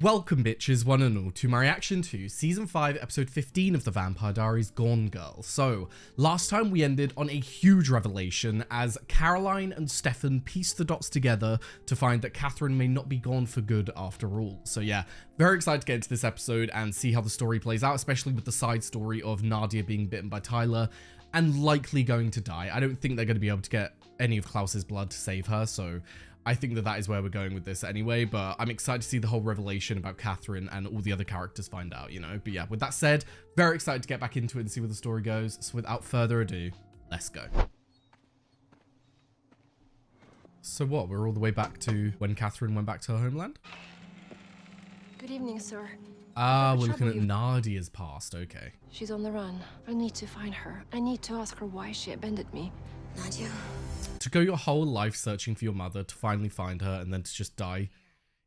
Welcome bitches, one and all, to my reaction to Season 5, Episode 15 of the Vampire Diaries, Gone Girl. So, last time we ended on a huge revelation as Caroline and Stefan pieced the dots together to find that Catherine may not be gone for good after all. So yeah, very excited to get into this episode and see how the story plays out, especially with the side story of Nadia being bitten by Tyler and likely going to die. I don't think they're going to be able to get any of Klaus's blood to save her, so I think that is where we're going with this anyway, but I'm excited to see the whole revelation about Catherine and all the other characters find out, you know? But yeah, with that said, very excited to get back into it and see where the story goes. So without further ado, let's go. So what, we're all the way back to when Catherine went back to her homeland? Good evening, sir. Ah, we're looking at Nadia's past, okay. She's on the run. I need to find her. I need to ask her why she abandoned me. Nadia. To go your whole life searching for your mother, to finally find her, and then to just die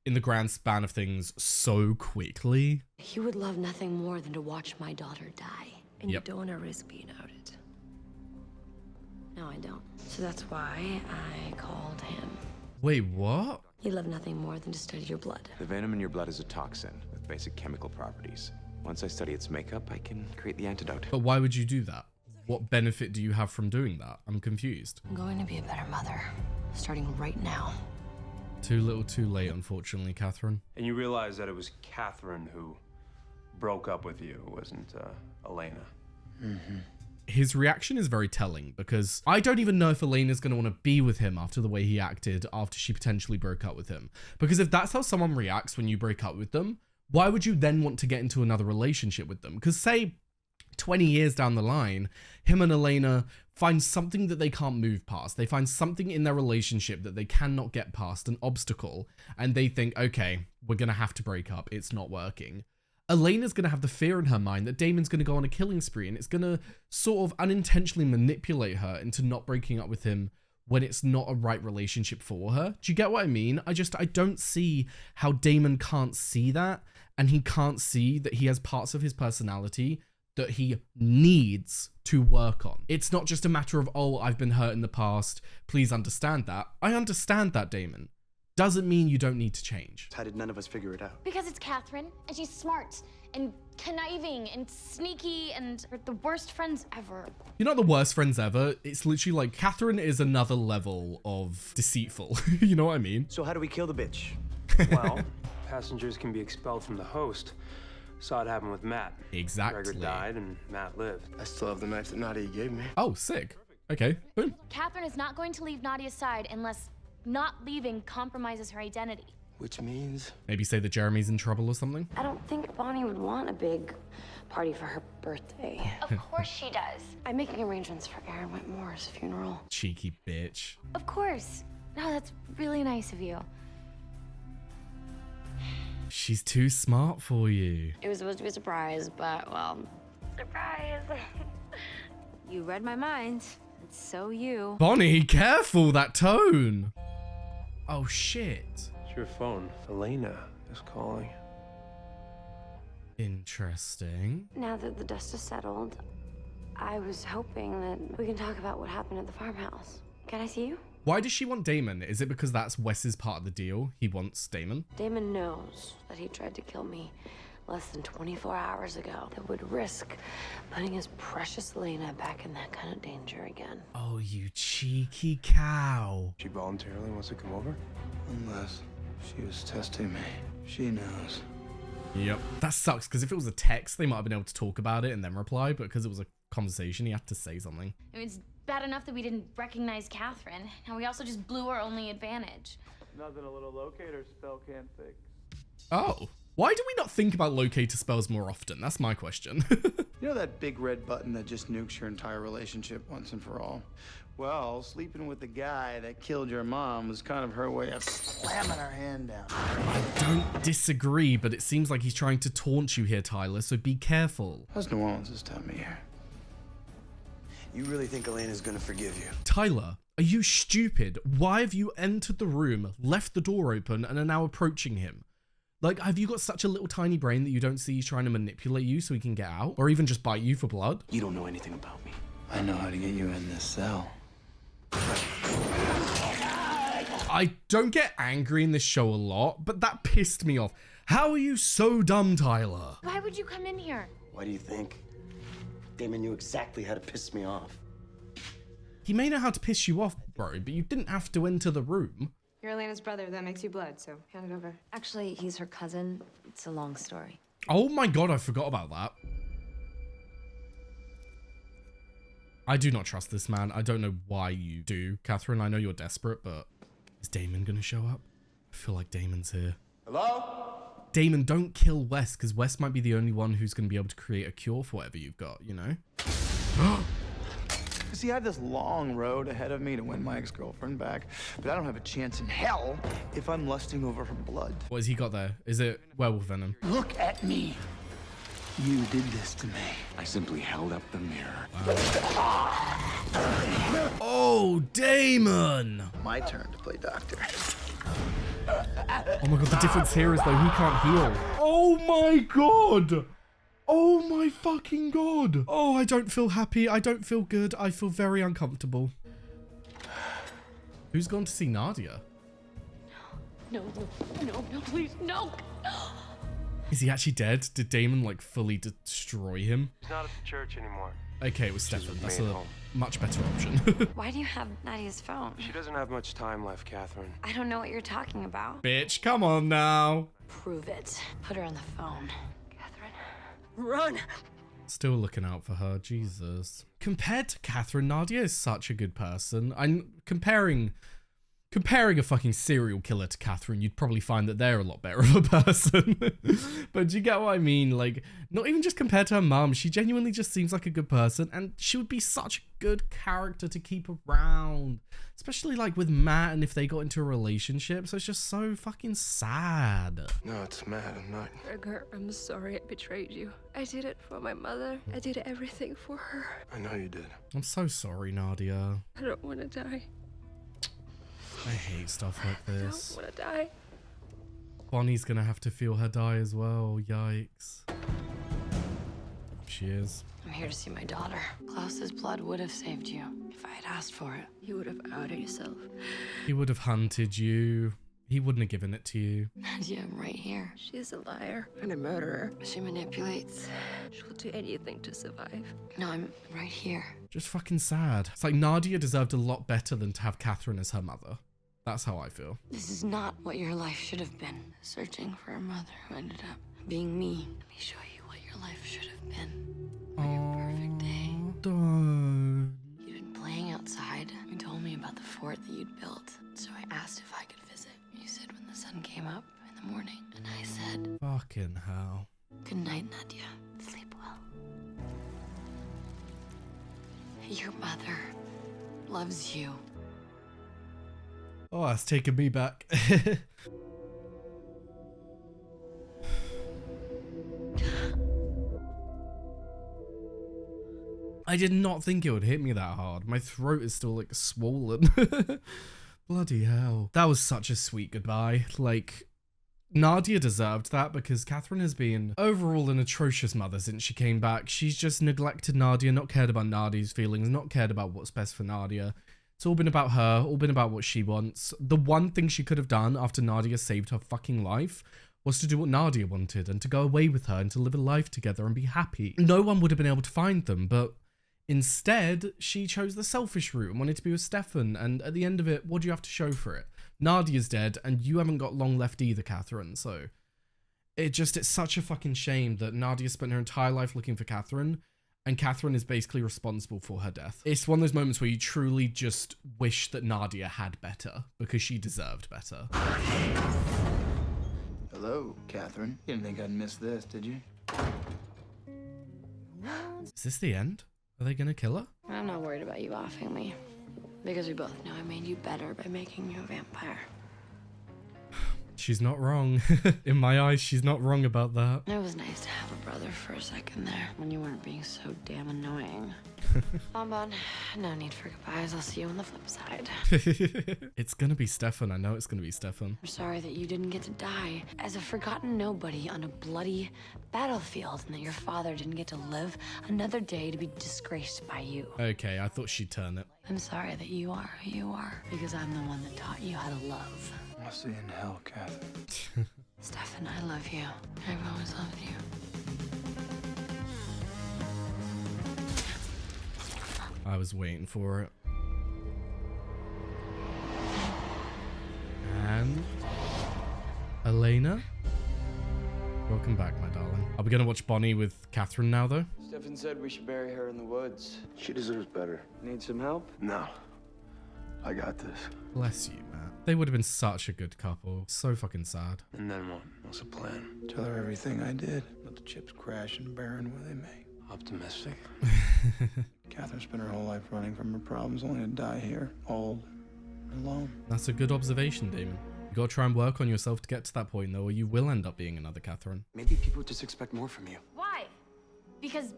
in the grand span of things so quickly. He would love nothing more than to watch my daughter die. And you don't want to risk being outed. No, I don't. So that's why I called him. Wait, what? He'd love nothing more than to study your blood. The venom in your blood is a toxin with basic chemical properties. Once I study its makeup, I can create the antidote. But why would you do that? What benefit do you have from doing that? I'm confused. I'm going to be a better mother, starting right now. Too little too late, unfortunately, Catherine. And you realize that it was Catherine who broke up with you, it wasn't Elena. Mm-hmm. His reaction is very telling because I don't even know if Elena's going to want to be with him after the way he acted after she potentially broke up with him. Because if that's how someone reacts when you break up with them, why would you then want to get into another relationship with them? Because say 20 years down the line, him and Elena find something that they can't move past. They find something in their relationship that they cannot get past, an obstacle, and they think, okay, we're going to have to break up. It's not working. Elena's going to have the fear in her mind that Damon's going to go on a killing spree, and it's going to sort of unintentionally manipulate her into not breaking up with him when it's not a right relationship for her. Do you get what I mean? I don't see how Damon can't see that, and he can't see that he has parts of his personality that he needs to work on. It's not just a matter of, oh, I've been hurt in the past, please understand that. I understand that, Damon. Doesn't mean you don't need to change. How did none of us figure it out? Because it's Catherine, and she's smart, and conniving, and sneaky, and we're the worst friends ever. You're not the worst friends ever. It's literally like Catherine is another level of deceitful. You know what I mean? So how do we kill the bitch? Well, passengers can be expelled from the host. Saw it happen with Matt. Exactly. Gregor died and Matt lived. I still have the knife that Nadia gave me. Oh, sick. Okay, boom. Catherine is not going to leave Nadia's side unless not leaving compromises her identity. Which means? Maybe say that Jeremy's in trouble or something. I don't think Bonnie would want a big party for her birthday. Of course she does. I'm making arrangements for Aaron Whitmore's funeral. Cheeky bitch. Of course. No, that's really nice of you. She's too smart for you. It was supposed to be a surprise, but, well, surprise. You read my mind, and so you. Bonnie, careful, that tone. Oh, shit. It's your phone. Elena is calling. Interesting. Now that the dust has settled, I was hoping that we can talk about what happened at the farmhouse. Can I see you? Why does she want Damon? Is it because that's Wes's part of the deal? He wants Damon? Damon knows that he tried to kill me less than 24 hours ago. That would risk putting his precious Elena back in that kind of danger again. Oh, you cheeky cow. She voluntarily wants to come over? Unless she was testing me. She knows. Yep. That sucks, because if it was a text, they might have been able to talk about it and then reply, but because it was a conversation, he had to say something. I mean, it's bad enough that we didn't recognize Catherine, and we also just blew our only advantage. Nothing a little locator spell can't fix. Oh. Why do we not think about locator spells more often? That's my question. You know that big red button that just nukes your entire relationship once and for all? Well, sleeping with the guy that killed your mom was kind of her way of slamming her hand down. I don't disagree, but it seems like he's trying to taunt you here, Tyler, so be careful. How's New Orleans this time of year? You really think Elena's gonna forgive you? Tyler, are you stupid? Why have you entered the room, left the door open, and are now approaching him? Like, have you got such a little tiny brain that you don't see he's trying to manipulate you so he can get out? Or even just bite you for blood? You don't know anything about me. I know how to get you in this cell. I don't get angry in this show a lot, but that pissed me off. How are you so dumb, Tyler? Why would you come in here? Why do you think? Damon knew exactly how to piss me off. He may know how to piss you off, bro, but you didn't have to enter the room. You're Elena's brother. That makes you blood, so hand it over. Actually, he's her cousin. It's a long story. Oh my god, I forgot about that. I do not trust this man. I don't know why you do, Catherine. I know you're desperate, but is Damon gonna show up? I feel like Damon's here. Hello? Damon, don't kill Wes, because Wes might be the only one who's gonna be able to create a cure for whatever you've got, you know? See, I have this long road ahead of me to win my ex-girlfriend back, but I don't have a chance in hell if I'm lusting over her blood. What has he got there? Is it werewolf venom? Look at me. You did this to me. I simply held up the mirror. Oh, Damon! My turn to play doctor. Oh my god, the difference here is though he can't heal. Oh my god! Oh my fucking god! Oh, I don't feel happy. I don't feel good. I feel very uncomfortable. Who's gone to see Nadia? No, please, no. Is he actually dead? Did Damon like fully destroy him? He's not at the church anymore. Okay, it was Stefan. That's made a home. much better option. Why do you have Nadia's phone? She doesn't have much time left, Catherine. I don't know what you're talking about. Bitch, come on now. Prove it. Put her on the phone. Catherine? Run! Still looking out for her, Jesus. Compared to Catherine, Nadia is such a good person. I'm comparing a fucking serial killer to Catherine, you'd probably find that they're a lot better of a person. But do you get what I mean? Like, not even just compared to her mum, she genuinely just seems like a good person, and she would be such a good character to keep around. Especially like with Matt, and if they got into a relationship, so it's just so fucking sad. No, it's Matt. I'm not. Edgar, I'm sorry I betrayed you. I did it for my mother. I did everything for her. I know you did. I'm so sorry, Nadia. I don't want to die. I hate stuff like I this. don't want to die. Bonnie's gonna have to feel her die as well. Yikes. She is. I'm here to see my daughter. Klaus's blood would have saved you if I had asked for it. You would have outed yourself. He would have hunted you. He wouldn't have given it to you. Nadia, I'm right here. She's a liar and a murderer. She manipulates. She'll do anything to survive. No, I'm right here. Just fucking sad. It's like Nadia deserved a lot better than to have Catherine as her mother. That's how I feel. This is not what your life should have been. Searching for a mother who ended up being me. Let me show you what your life should have been. For your perfect day. Don't. You'd been playing outside. You told me about the fort that you'd built. So I asked if I could visit. You said when the sun came up in the morning. And I said, Fucking hell. good night, Nadia. Sleep well. Your mother loves you. Oh, that's taking me back. I did not think it would hit me that hard. My throat is still like swollen. Bloody hell. That was such a sweet goodbye. Like, Nadia deserved that because Catherine has been overall an atrocious mother since she came back. She's just neglected Nadia, not cared about Nadia's feelings, not cared about what's best for Nadia. It's all been about her, all been about what she wants. The one thing she could have done after Nadia saved her fucking life was to do what Nadia wanted and to go away with her and to live a life together and be happy. No one would have been able to find them, but instead, she chose the selfish route and wanted to be with Stefan. And at the end of it, what do you have to show for it? Nadia's dead and you haven't got long left either, Catherine. So it's such a fucking shame that Nadia spent her entire life looking for Catherine and Catherine is basically responsible for her death. It's one of those moments where you truly just wish that Nadia had better because she deserved better. Hello, Catherine. You didn't think I'd miss this, did you? Is this the end? Are they gonna kill her? I'm not worried about you offing me. Because we both know I made you better by making you a vampire. She's not wrong. In my eyes, she's not wrong about that. It was nice to have a brother for a second there when you weren't being so damn annoying. Bonbon, no need for goodbyes. I'll see you on the flip side. It's gonna be Stefan. I know it's gonna be Stefan. I'm sorry that you didn't get to die as a forgotten nobody on a bloody battlefield and that your father didn't get to live another day to be disgraced by you. Okay, I thought she'd turn it. I'm sorry that you are who you are because I'm the one that taught you how to love. I'll see you in hell, Catherine. Stefan, I love you. I've always loved you. I was waiting for it. And Elena? Welcome back, my darling. Are we gonna watch Bonnie with Catherine now, though? Stefan said we should bury her in the woods. She deserves better. Need some help? No. I got this. Bless you, Matt. They would have been such a good couple. So fucking sad. And then what? What's the plan? Tell her everything I did. Let the chips crash and barren where they may. Optimistic. Catherine spent her whole life running from her problems, only to die here, old and alone. That's a good observation, Damon. You gotta try and work on yourself to get to that point, though, or you will end up being another Catherine. Maybe people just expect more from you. Why? Because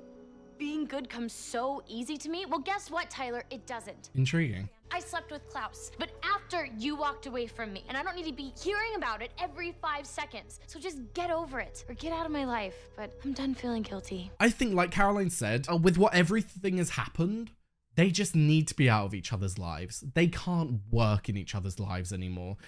being good comes so easy to me? Well, guess what, Tyler? It doesn't. Intriguing. I slept with Klaus, but after you walked away from me, and I don't need to be hearing about it every 5 seconds. So just get over it, or get out of my life. But I'm done feeling guilty. I think, like Caroline said, with what everything has happened, they just need to be out of each other's lives. They can't work in each other's lives anymore.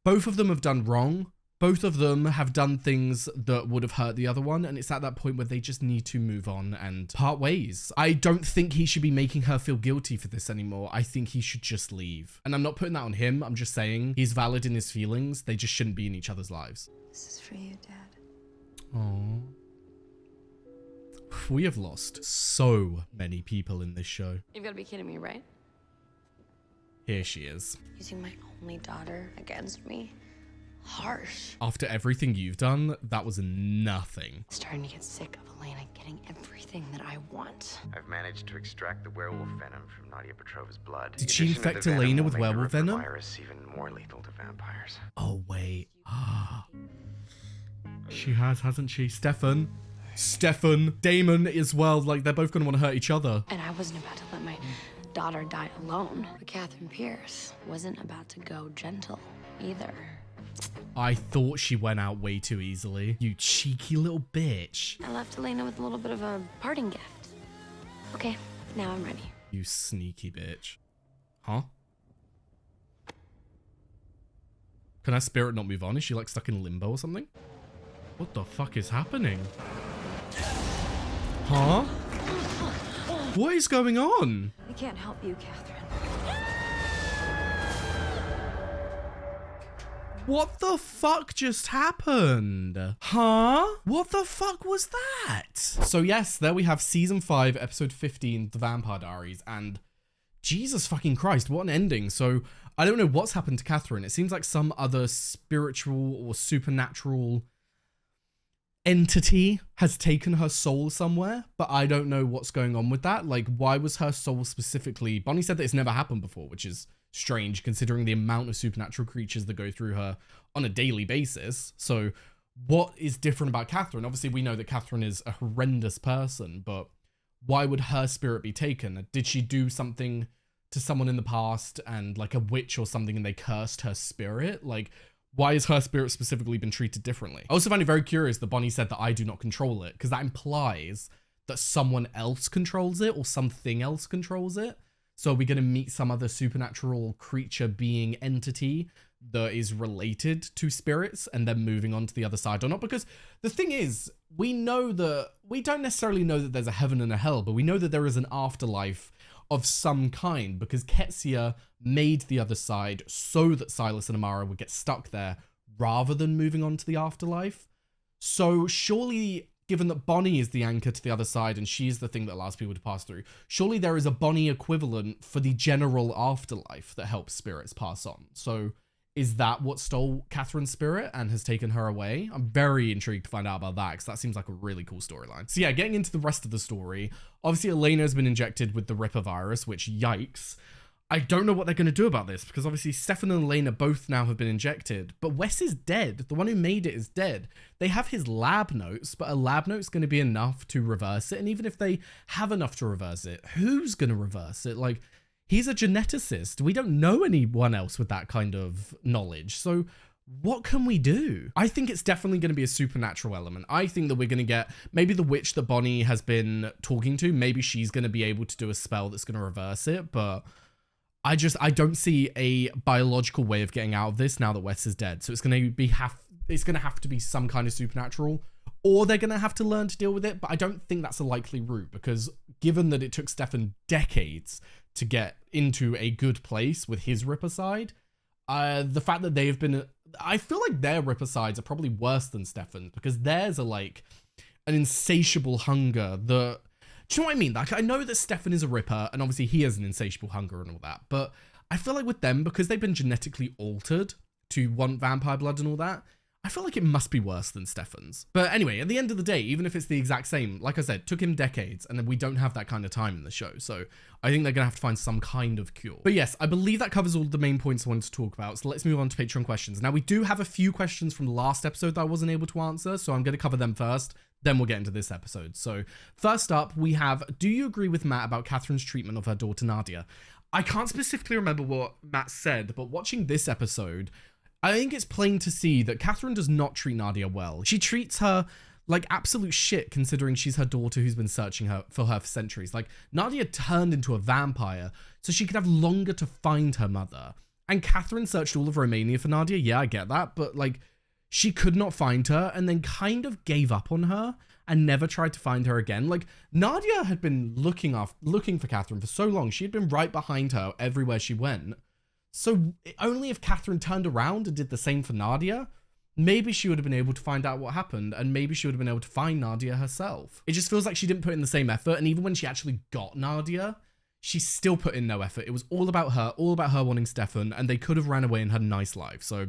Both of them have done wrong. Both of them have done things that would have hurt the other one, and it's at that point where they just need to move on and part ways. I don't think he should be making her feel guilty for this anymore. I think he should just leave. And I'm not putting that on him. I'm just saying he's valid in his feelings. They just shouldn't be in each other's lives. This is for you, Dad. Aww. We have lost so many people in this show. You've got to be kidding me, right? Here she is. Using my only daughter against me? Harsh. After everything you've done, that was nothing. Starting to get sick of Elena getting everything that I want. I've managed to extract the werewolf venom from Nadia Petrova's blood. Did she infect Elena with werewolf venom? Virus even more lethal to vampires. Oh, wait. She has, hasn't she? Stefan, Damon as well. Like, they're both going to want to hurt each other. And I wasn't about to let my daughter die alone. But Catherine Pierce wasn't about to go gentle either. I thought she went out way too easily. You cheeky little bitch. I left Elena with a little bit of a parting gift. Okay, now I'm ready. You sneaky bitch. Huh? Can her spirit not move on? Is she like stuck in limbo or something? What the fuck is happening? Huh? What is going on? I can't help you, Catherine. What the fuck just happened? Huh? What the fuck was that? So yes, there we have season 5, episode 15, The Vampire Diaries, and Jesus fucking Christ, what an ending. So I don't know what's happened to Catherine. It seems like some other spiritual or supernatural entity has taken her soul somewhere, but I don't know what's going on with that. Like, why was her soul specifically... Bonnie said that it's never happened before, which is strange considering the amount of supernatural creatures that go through her on a daily basis. So what is different about Catherine? Obviously, we know that Catherine is a horrendous person, but why would her spirit be taken? Did she do something to someone in the past and like a witch or something and they cursed her spirit? Like, why has her spirit specifically been treated differently? I also find it very curious that Bonnie said that I do not control it, because that implies that someone else controls it or something else controls it. So are we going to meet some other supernatural creature being entity that is related to spirits and then moving on to the other side or not? Because the thing is, we don't necessarily know that there's a heaven and a hell, but we know that there is an afterlife of some kind, because Ketsia made the other side so that Silas and Amara would get stuck there rather than moving on to the afterlife. So surely, given that Bonnie is the anchor to the other side and she's the thing that allows people to pass through, surely there is a Bonnie equivalent for the general afterlife that helps spirits pass on. So is that what stole Catherine's spirit and has taken her away? I'm very intrigued to find out about that, because that seems like a really cool storyline. So yeah, getting into the rest of the story, obviously Elena has been injected with the Ripper virus, which yikes. I don't know what they're going to do about this, because obviously Stefan and Elena both now have been injected, but Wes is dead. The one who made it is dead. They have his lab notes, but a lab note's going to be enough to reverse it. And even if they have enough to reverse it, who's going to reverse it? Like, he's a geneticist. We don't know anyone else with that kind of knowledge. So what can we do? I think it's definitely going to be a supernatural element. I think that we're going to get maybe the witch that Bonnie has been talking to. Maybe she's going to be able to do a spell that's going to reverse it. But I don't see a biological way of getting out of this now that Wes is dead. So it's going to it's going to have to be some kind of supernatural, or they're going to have to learn to deal with it. But I don't think that's a likely route, because given that it took Stefan decades to get into a good place with his Ripper side, the fact that they've been, I feel like their Ripper sides are probably worse than Stefan's, because theirs are like an insatiable hunger that, do you know what I mean? Like, I know that Stefan is a Ripper, and obviously he has an insatiable hunger and all that, but I feel like with them, because they've been genetically altered to want vampire blood and all that, I feel like it must be worse than Stefan's. But anyway, at the end of the day, even if it's the exact same, like I said, took him decades, and then we don't have that kind of time in the show. So I think they're going to have to find some kind of cure. But yes, I believe that covers all the main points I wanted to talk about. So let's move on to Patreon questions. Now, we do have a few questions from the last episode that I wasn't able to answer, so I'm going to cover them first. Then we'll get into this episode. So first up, we have, do you agree with Matt about Catherine's treatment of her daughter Nadia? I can't specifically remember what Matt said, but watching this episode, I think it's plain to see that Catherine does not treat Nadia well. She treats her like absolute shit, considering she's her daughter who's been searching for her for centuries. Like, Nadia turned into a vampire so she could have longer to find her mother. And Catherine searched all of Romania for Nadia. Yeah, I get that. But like, she could not find her and then kind of gave up on her and never tried to find her again. Like, Nadia had been looking for Catherine for so long. She had been right behind her everywhere she went. So only if Catherine turned around and did the same for Nadia, maybe she would have been able to find out what happened, and maybe she would have been able to find Nadia herself. It just feels like she didn't put in the same effort, and even when she actually got Nadia, she still put in no effort. It was all about her wanting Stefan, and they could have ran away and had a nice life. So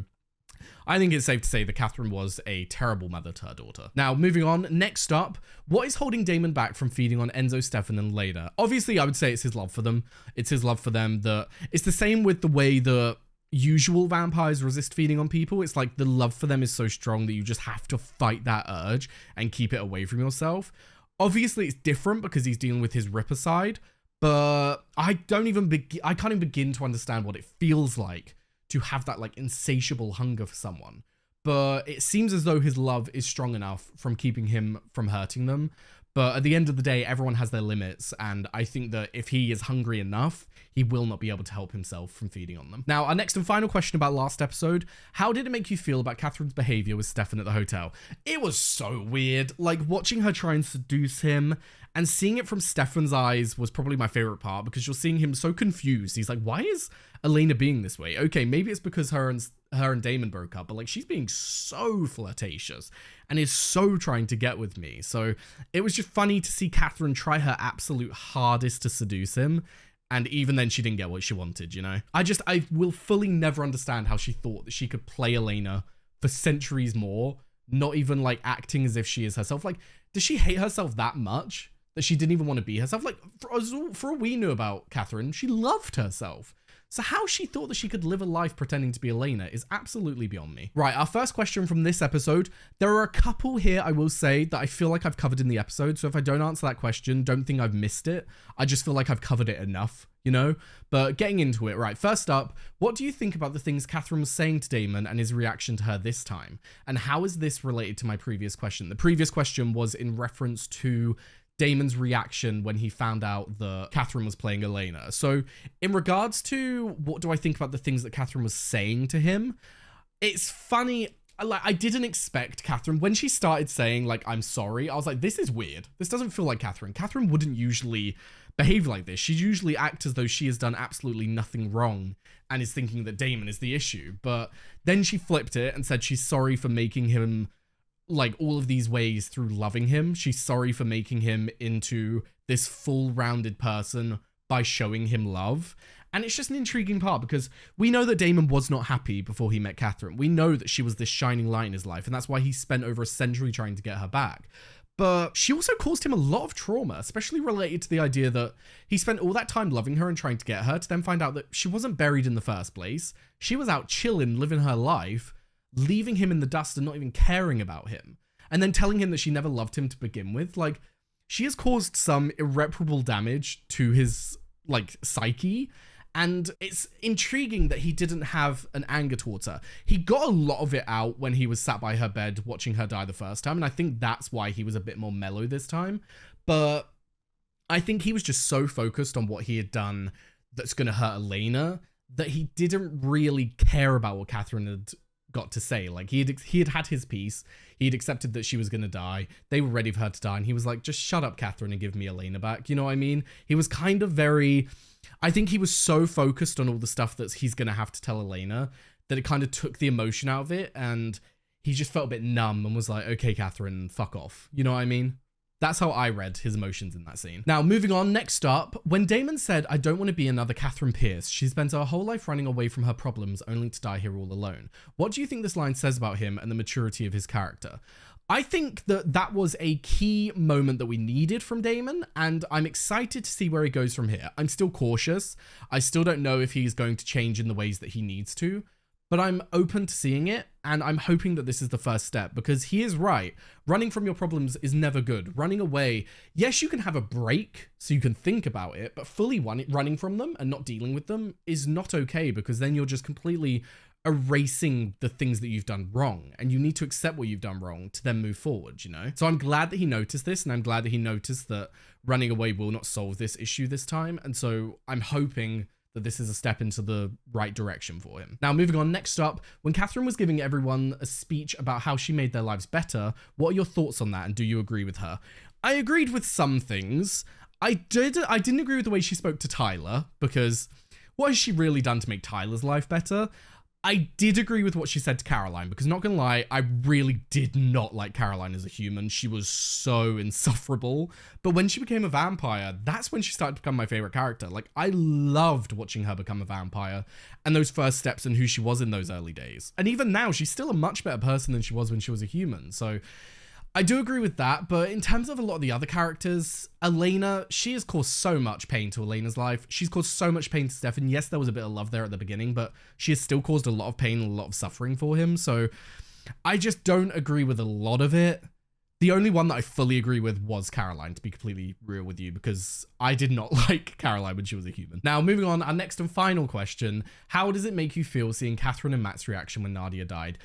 I think it's safe to say that Catherine was a terrible mother to her daughter. Now, moving on, next up, what is holding Damon back from feeding on Enzo, Stefan, and Leda? Obviously, I would say it's his love for them. It's his love for them. It's the same with the way the usual vampires resist feeding on people. It's like the love for them is so strong that you just have to fight that urge and keep it away from yourself. Obviously, it's different because he's dealing with his Ripper side, but I can't even begin to understand what it feels like to have that like insatiable hunger for someone. But it seems as though his love is strong enough from keeping him from hurting them. But at the end of the day, everyone has their limits. And I think that if he is hungry enough, he will not be able to help himself from feeding on them. Now, our next and final question about last episode. How did it make you feel about Catherine's behavior with Stefan at the hotel? It was so weird. Like, watching her try and seduce him and seeing it from Stefan's eyes was probably my favorite part, because you're seeing him so confused. He's like, why is Elena being this way? Okay, maybe it's because her and Damon broke up, but like, she's being so flirtatious and is so trying to get with me. So it was just funny to see Catherine try her absolute hardest to seduce him. And even then she didn't get what she wanted, you know? I will fully never understand how she thought that she could play Elena for centuries more, not even like acting as if she is herself. Like, does she hate herself that much that she didn't even want to be herself? Like, for all we knew about Catherine, she loved herself. So how she thought that she could live a life pretending to be Elena is absolutely beyond me. Right, our first question from this episode. There are a couple here, I will say, that I feel like I've covered in the episode. So if I don't answer that question, don't think I've missed it. I just feel like I've covered it enough, you know? But getting into it, right, first up, what do you think about the things Catherine was saying to Damon and his reaction to her this time? And how is this related to my previous question? The previous question was in reference to Damon's reaction when he found out that Catherine was playing Elena. So in regards to what do I think about the things that Catherine was saying to him, it's funny. Like, I didn't expect Catherine, when she started saying like, I'm sorry, I was like, this is weird. This doesn't feel like Catherine. Catherine wouldn't usually behave like this. She'd usually act as though she has done absolutely nothing wrong and is thinking that Damon is the issue. But then she flipped it and said she's sorry for making him like all of these ways through loving him. She's sorry for making him into this full-rounded person by showing him love. And it's just an intriguing part, because we know that Damon was not happy before he met Catherine. We know that she was this shining light in his life, and that's why he spent over a century trying to get her back. But she also caused him a lot of trauma, especially related to the idea that he spent all that time loving her and trying to get her, to then find out that she wasn't buried in the first place. She was out chilling, living her life, leaving him in the dust and not even caring about him, and then telling him that she never loved him to begin with. Like, she has caused some irreparable damage to his like psyche, and it's intriguing that he didn't have an anger towards her. He got a lot of it out when he was sat by her bed watching her die the first time, and I think that's why he was a bit more mellow this time. But I think he was just so focused on what he had done that's going to hurt Elena that he didn't really care about what Catherine had got to say. Like he had had his piece. He'd accepted that she was going to die. They were ready for her to die. And he was like, just shut up, Catherine, and give me Elena back. You know what I mean? He was kind of very, I think he was so focused on all the stuff that he's going to have to tell Elena that it kind of took the emotion out of it. And he just felt a bit numb and was like, okay, Catherine, fuck off. You know what I mean? That's how I read his emotions in that scene. Now, moving on, next up, when Damon said, I don't want to be another Catherine Pierce, she spent her whole life running away from her problems only to die here all alone. What do you think this line says about him and the maturity of his character? I think that that was a key moment that we needed from Damon, and I'm excited to see where he goes from here. I'm still cautious. I still don't know if he's going to change in the ways that he needs to, but I'm open to seeing it, and I'm hoping that this is the first step, because he is right. Running from your problems is never good. Running away, yes, you can have a break so you can think about it, but fully running from them and not dealing with them is not okay, because then you're just completely erasing the things that you've done wrong, and you need to accept what you've done wrong to then move forward, you know? So I'm glad that he noticed this, and I'm glad that he noticed that running away will not solve this issue this time, and so I'm hoping that this is a step into the right direction for him. Now, moving on, next up, when Catherine was giving everyone a speech about how she made their lives better, what are your thoughts on that, and do you agree with her? I agreed with some things. I didn't agree with the way she spoke to Tyler, because what has she really done to make Tyler's life better? I did agree with what she said to Caroline, because not gonna lie, I really did not like Caroline as a human. She was so insufferable. But when she became a vampire, that's when she started to become my favorite character. Like, I loved watching her become a vampire and those first steps and who she was in those early days. And even now, she's still a much better person than she was when she was a human. So I do agree with that, but in terms of a lot of the other characters, Elena, she has caused so much pain to Elena's life. She's caused so much pain to Stefan. Yes, there was a bit of love there at the beginning, but she has still caused a lot of pain and a lot of suffering for him. So I just don't agree with a lot of it. The only one that I fully agree with was Caroline, to be completely real with you, because I did not like Caroline when she was a human. Now, moving on, our next and final question. How does it make you feel seeing Catherine and Matt's reaction when Nadia died?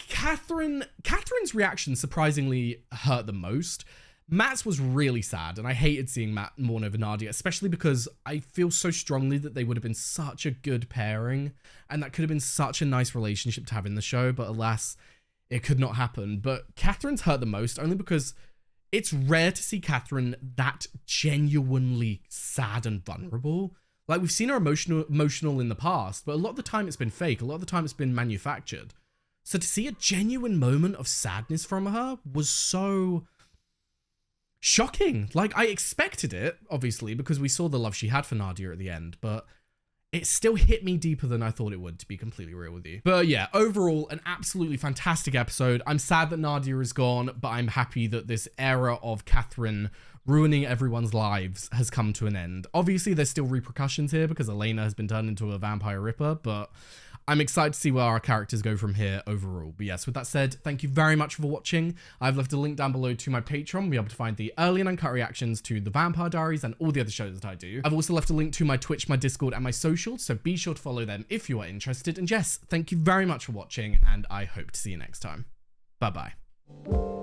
Catherine's reaction surprisingly hurt the most. Matt's was really sad, and I hated seeing Matt mourn over Nadia, especially because I feel so strongly that they would have been such a good pairing, and that could have been such a nice relationship to have in the show, but alas, it could not happen. But Catherine's hurt the most, only because it's rare to see Catherine that genuinely sad and vulnerable. Like, we've seen her emotional in the past, but a lot of the time it's been fake, a lot of the time it's been manufactured. So to see a genuine moment of sadness from her was so shocking. Like, I expected it, obviously, because we saw the love she had for Nadia at the end, but it still hit me deeper than I thought it would, to be completely real with you. But yeah, overall, an absolutely fantastic episode. I'm sad that Nadia is gone, but I'm happy that this era of Catherine ruining everyone's lives has come to an end. Obviously, there's still repercussions here because Elena has been turned into a vampire ripper, but I'm excited to see where our characters go from here overall. But yes, with that said, thank you very much for watching. I've left a link down below to my Patreon. You'll be able to find the early and uncut reactions to the Vampire Diaries and all the other shows that I do. I've also left a link to my Twitch, my Discord, and my socials, so be sure to follow them if you are interested. And yes, thank you very much for watching, and I hope to see you next time. Bye-bye.